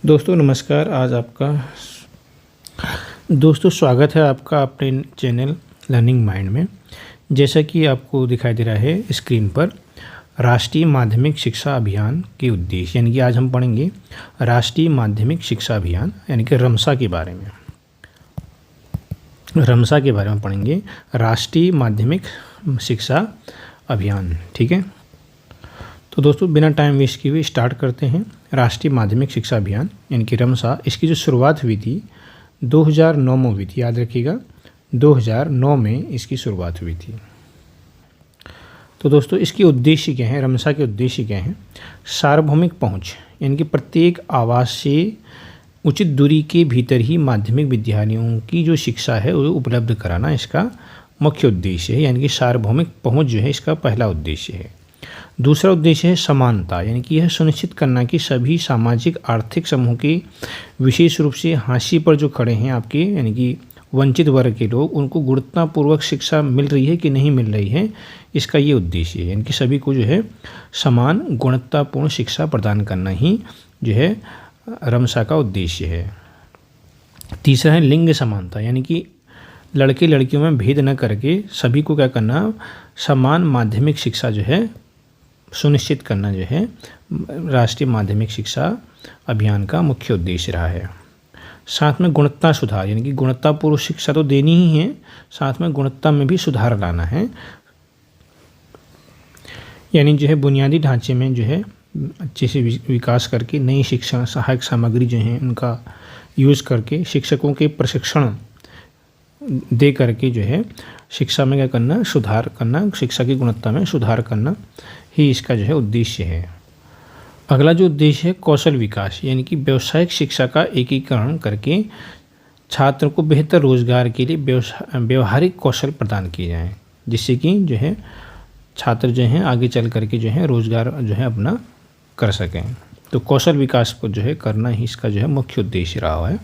दोस्तों नमस्कार। आज आपका स्वागत है आपका अपने चैनल लर्निंग माइंड में। जैसा कि आपको दिखाई दे रहा है स्क्रीन पर, राष्ट्रीय माध्यमिक शिक्षा अभियान के उद्देश्य, यानी कि आज हम पढ़ेंगे राष्ट्रीय माध्यमिक शिक्षा अभियान यानी कि रमसा के बारे में। रमसा के बारे में पढ़ेंगे, राष्ट्रीय माध्यमिक शिक्षा अभियान। ठीक है, तो दोस्तों बिना टाइम वेस्ट किए हुए स्टार्ट करते हैं। राष्ट्रीय माध्यमिक शिक्षा अभियान यानी कि रमसा, इसकी जो शुरुआत हुई थी 2009 में हुई थी। याद रखिएगा 2009 में इसकी शुरुआत हुई थी। तो दोस्तों इसके उद्देश्य क्या हैं, रमसा के उद्देश्य क्या हैं? सार्वभौमिक पहुंच, यानी कि प्रत्येक आवास से उचित दूरी के भीतर ही माध्यमिक विद्यालयों की जो शिक्षा है वो उपलब्ध कराना इसका मुख्य उद्देश्य है। यानी कि सार्वभौमिक पहुंच जो है इसका पहला उद्देश्य है। दूसरा उद्देश्य है समानता, यानी कि यह सुनिश्चित करना कि सभी सामाजिक आर्थिक समूह के, विशेष रूप से हाशिए पर जो खड़े हैं आपके, यानी कि वंचित वर्ग के लोग, उनको गुणवत्तापूर्वक शिक्षा मिल रही है कि नहीं मिल रही है, इसका ये उद्देश्य है। यानी कि सभी को जो है समान गुणवत्तापूर्ण शिक्षा प्रदान करना ही जो है रमसा का उद्देश्य है। तीसरा है लिंग समानता, यानी कि लड़के लड़कियों में भेद न करके सभी को क्या करना, समान माध्यमिक शिक्षा जो है सुनिश्चित करना जो है राष्ट्रीय माध्यमिक शिक्षा अभियान का मुख्य उद्देश्य रहा है। साथ में गुणवत्ता सुधार, यानी कि गुणवत्तापूर्ण शिक्षा तो देनी ही है, साथ में गुणवत्ता में भी सुधार लाना है। यानी जो है बुनियादी ढांचे में जो है अच्छे से विकास करके नई शिक्षा सहायक सामग्री जो है उनका यूज़ करके शिक्षकों के प्रशिक्षण दे करके जो है शिक्षा में क्या करना, सुधार करना, शिक्षा की गुणवत्ता में सुधार करना ही इसका जो है उद्देश्य है। अगला जो उद्देश्य है कौशल विकास, यानी कि व्यावसायिक शिक्षा का एकीकरण करके छात्र को बेहतर रोजगार के लिए व्यवहारिक कौशल प्रदान किए जाएं, जिससे कि जो है छात्र जो हैं आगे चल करके जो है रोजगार जो है अपना कर सकें। तो कौशल विकास को जो है करना ही इसका जो है मुख्य उद्देश्य रहा है।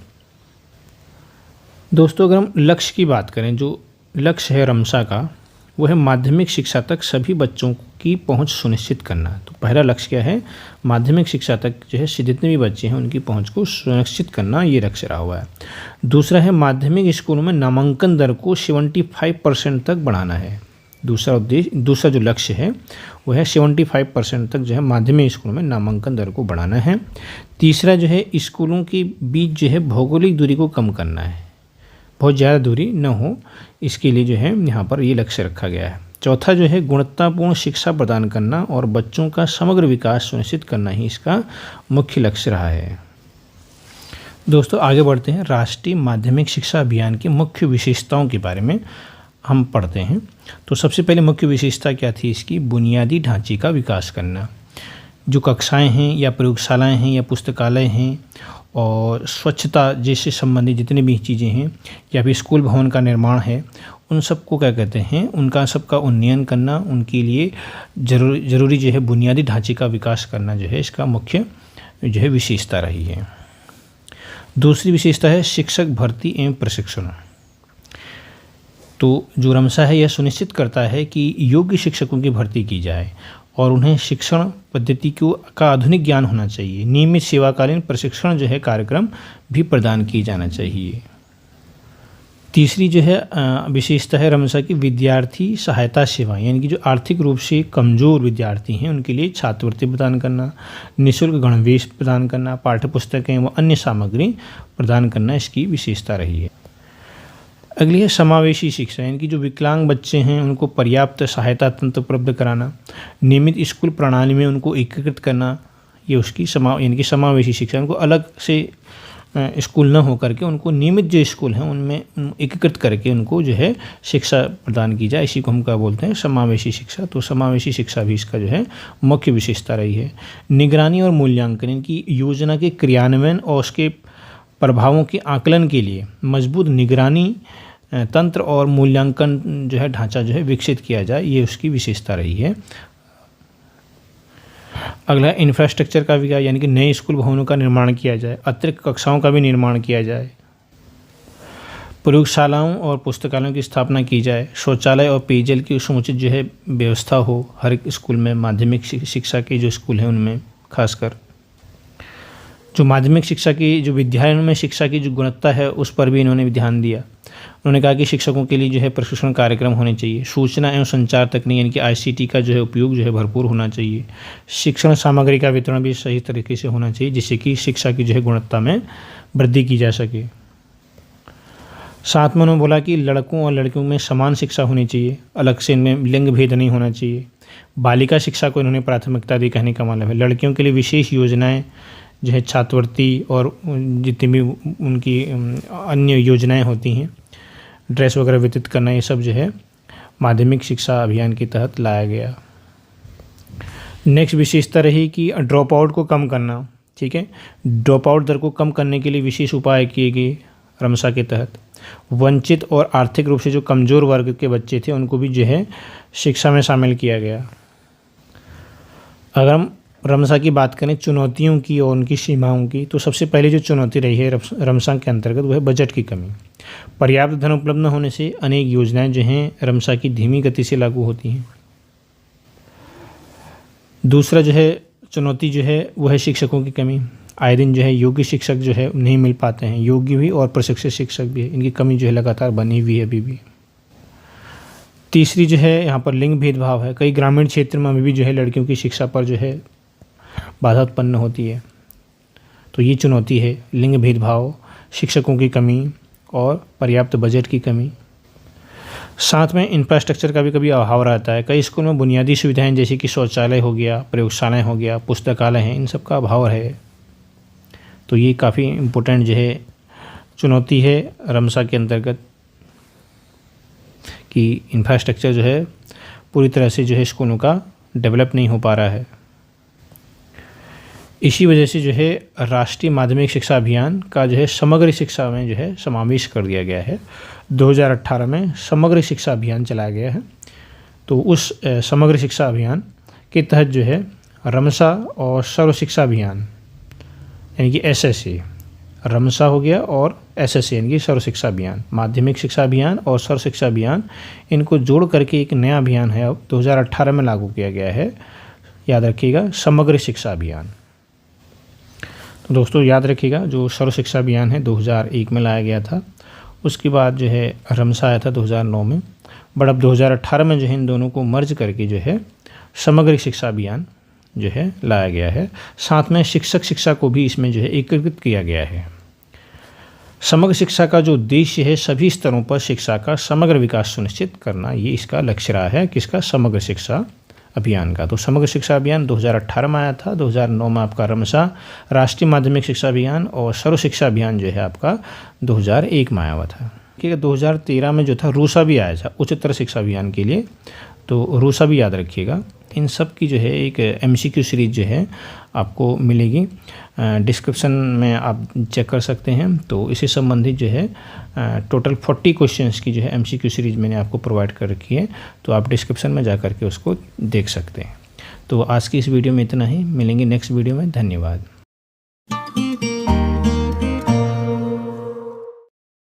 दोस्तों अगर हम लक्ष्य की बात करें, जो लक्ष्य है रमसा का वो है माध्यमिक शिक्षा तक सभी बच्चों की पहुंच सुनिश्चित करना। तो पहला लक्ष्य क्या है, माध्यमिक शिक्षा तक जो है जितने भी बच्चे हैं उनकी पहुंच को सुनिश्चित करना, ये लक्ष्य रहा हुआ है। दूसरा है माध्यमिक स्कूलों में नामांकन दर को 75% तक बढ़ाना है। दूसरा जो लक्ष्य है वो है 75% तक जो है माध्यमिक स्कूलों में नामांकन दर को बढ़ाना है। तीसरा जो है स्कूलों के बीच जो है भौगोलिक दूरी को कम करना है, बहुत ज़्यादा दूरी न हो, इसके लिए जो है यहाँ पर ये लक्ष्य रखा गया है। चौथा जो है गुणवत्तापूर्ण शिक्षा प्रदान करना और बच्चों का समग्र विकास सुनिश्चित करना ही इसका मुख्य लक्ष्य रहा है। दोस्तों आगे बढ़ते हैं, राष्ट्रीय माध्यमिक शिक्षा अभियान की मुख्य विशेषताओं के बारे में हम पढ़ते हैं। तो सबसे पहले मुख्य विशेषता क्या थी इसकी, बुनियादी ढांचे का विकास करना। जो कक्षाएँ हैं या प्रयोगशालाएँ हैं या पुस्तकालय हैं और स्वच्छता जैसे संबंधित जितनी भी चीज़ें हैं या फिर स्कूल भवन का निर्माण है, उन सबको क्या कहते हैं, उनका सबका उन्नयन करना, उनके लिए ज़रूरी जो है बुनियादी ढांचे का विकास करना जो है इसका मुख्य जो है विशेषता रही है। दूसरी विशेषता है शिक्षक भर्ती एवं प्रशिक्षण। तो जो रमसा है यह सुनिश्चित करता है कि योग्य शिक्षकों की भर्ती की जाए और उन्हें शिक्षण पद्धति का आधुनिक ज्ञान होना चाहिए। नियमित सेवाकालीन प्रशिक्षण जो है कार्यक्रम भी प्रदान किए जाना चाहिए। तीसरी जो है विशेषता है रमसा की विद्यार्थी सहायता सेवा, यानी कि जो आर्थिक रूप से कमज़ोर विद्यार्थी हैं उनके लिए छात्रवृत्ति प्रदान करना, निःशुल्क गणवेश प्रदान करना, पाठ्यपुस्तकें व अन्य सामग्री प्रदान करना इसकी विशेषता रही है। अगली है समावेशी शिक्षा, यानी कि जो विकलांग बच्चे हैं उनको पर्याप्त सहायता तंत्र उपलब्ध कराना, नियमित स्कूल प्रणाली में उनको एकीकृत करना, ये उसकी यानी कि समावेशी शिक्षा। उनको अलग से स्कूल न हो करके उनको नियमित जो स्कूल हैं उनमें एकीकृत करके उनको जो है शिक्षा प्रदान की जाए, इसी को हम क्या बोलते हैं, समावेशी शिक्षा। तो समावेशी शिक्षा भी इसका जो है मुख्य विशेषता रही है। निगरानी और मूल्यांकन, यानी कि योजना के क्रियान्वयन और उसके प्रभावों के आकलन के लिए मजबूत निगरानी तंत्र और मूल्यांकन जो है ढांचा जो है विकसित किया जाए, ये उसकी विशेषता रही है। अगला इंफ्रास्ट्रक्चर का विकास, यानी कि नए स्कूल भवनों का निर्माण किया जाए, अतिरिक्त कक्षाओं का भी निर्माण किया जाए, प्रयोगशालाओं और पुस्तकालयों की स्थापना की जाए, शौचालय और पेयजल की समुचित जो है व्यवस्था हो हर एक स्कूल में, माध्यमिक शिक्षा के जो स्कूल हैं उनमें खासकर। जो माध्यमिक शिक्षा की जो विद्यालयों में शिक्षा की जो गुणवत्ता है उस पर भी इन्होंने ध्यान दिया। उन्होंने कहा कि शिक्षकों के लिए जो है प्रशिक्षण कार्यक्रम होने चाहिए, सूचना एवं संचार तकनीक यानी कि ICT का जो है उपयोग जो है भरपूर होना चाहिए, शिक्षण सामग्री का वितरण भी सही तरीके से होना चाहिए जिससे कि शिक्षा की जो है गुणवत्ता में वृद्धि की जा सके। साथ में उन्होंने बोला कि लड़कों और लड़कियों में समान शिक्षा होनी चाहिए, अलग से इनमें लिंग भेद नहीं होना चाहिए। बालिका शिक्षा को इन्होंने प्राथमिकता दी, कहने का मतलब है लड़कियों के लिए विशेष योजनाएं जो है छात्रवृत्ति और जितनी भी उनकी अन्य योजनाएं होती हैं, ड्रेस वगैरह वितरित करना, ये सब जो है माध्यमिक शिक्षा अभियान के तहत लाया गया। नेक्स्ट विशेषता रही कि ड्रॉप आउट को कम करना। ठीक है, ड्रॉप आउट दर को कम करने के लिए विशेष उपाय किए गए रमसा के तहत। वंचित और आर्थिक रूप से जो कमज़ोर वर्ग के बच्चे थे उनको भी जो है शिक्षा में शामिल किया गया। अगर हम रमसा की बात करें चुनौतियों की और उनकी सीमाओं की, तो सबसे पहले जो चुनौती रही है रमसा के अंतर्गत वो है बजट की कमी। पर्याप्त धन उपलब्ध न होने से अनेक योजनाएं जो हैं रमसा की धीमी गति से लागू होती हैं। दूसरा जो है चुनौती जो है वो है शिक्षकों की कमी। आए दिन जो है योग्य शिक्षक जो है नहीं मिल पाते हैं, योग्य भी और प्रशिक्षित शिक्षक भी है, इनकी कमी जो है लगातार बनी हुई है अभी भी। तीसरी जो है यहाँ पर लिंग भेदभाव है। कई ग्रामीण क्षेत्र में अभी भी जो है लड़कियों की शिक्षा पर जो है बाधा उत्पन्न होती है, तो ये चुनौती है, लिंग भेदभाव, शिक्षकों की कमी और पर्याप्त बजट की कमी। साथ में इंफ्रास्ट्रक्चर का भी कभी अभाव रहता है। कई स्कूल में बुनियादी सुविधाएं जैसे कि शौचालय हो गया, प्रयोगशालाएं हो गया, पुस्तकालय हैं, इन सब का अभाव है। तो ये काफ़ी इम्पोर्टेंट जो है चुनौती है रमसा के अंतर्गत कि इंफ्रास्ट्रक्चर जो है पूरी तरह से जो है स्कूलों का डेवलप नहीं हो पा रहा है। इसी वजह से जो है राष्ट्रीय माध्यमिक शिक्षा अभियान का जो है समग्र शिक्षा में जो है समावेश कर दिया गया है। 2018 में समग्र शिक्षा अभियान चलाया गया है। तो उस समग्र शिक्षा अभियान के तहत जो है रमसा और सर्व शिक्षा अभियान यानी कि SSA, रमसा हो गया और SSA यानी कि सर्व शिक्षा अभियान, माध्यमिक शिक्षा अभियान और सर्व शिक्षा अभियान, इनको जोड़ करके एक नया अभियान है अब 2018 में लागू किया गया है। याद रखिएगा समग्र शिक्षा अभियान। तो दोस्तों याद रखिएगा जो सर्व शिक्षा अभियान है 2001 में लाया गया था, उसके बाद जो है रमसा आया था 2009 में, बट अब 2018 में जो है इन दोनों को मर्ज करके जो है समग्र शिक्षा अभियान जो है लाया गया है। साथ में शिक्षक शिक्षा को भी इसमें जो है एकीकृत किया गया है। समग्र शिक्षा का जो उद्देश्य है सभी स्तरों पर शिक्षा का समग्र विकास सुनिश्चित करना, ये इसका लक्ष्य रहा है किसका, समग्र शिक्षा अभियान का। तो समग्र शिक्षा अभियान 2018 में आया था, 2009 में आपका रमसा राष्ट्रीय माध्यमिक शिक्षा अभियान और सर्व शिक्षा अभियान जो है आपका 2001 में आया हुआ था। ठीक है, 2013 में जो था रूसा भी आया था उच्चतर शिक्षा अभियान के लिए, तो रूसा भी याद रखिएगा। इन सब की जो है एक MCQ सीरीज जो है आपको मिलेगी, डिस्क्रिप्शन में आप चेक कर सकते हैं। तो इससे संबंधित जो है टोटल 40 क्वेश्चंस की जो है MCQ सीरीज मैंने आपको प्रोवाइड कर रखी है, तो आप डिस्क्रिप्शन में जा कर के उसको देख सकते हैं। तो आज की इस वीडियो में इतना ही, मिलेंगे नेक्स्ट वीडियो में। धन्यवाद।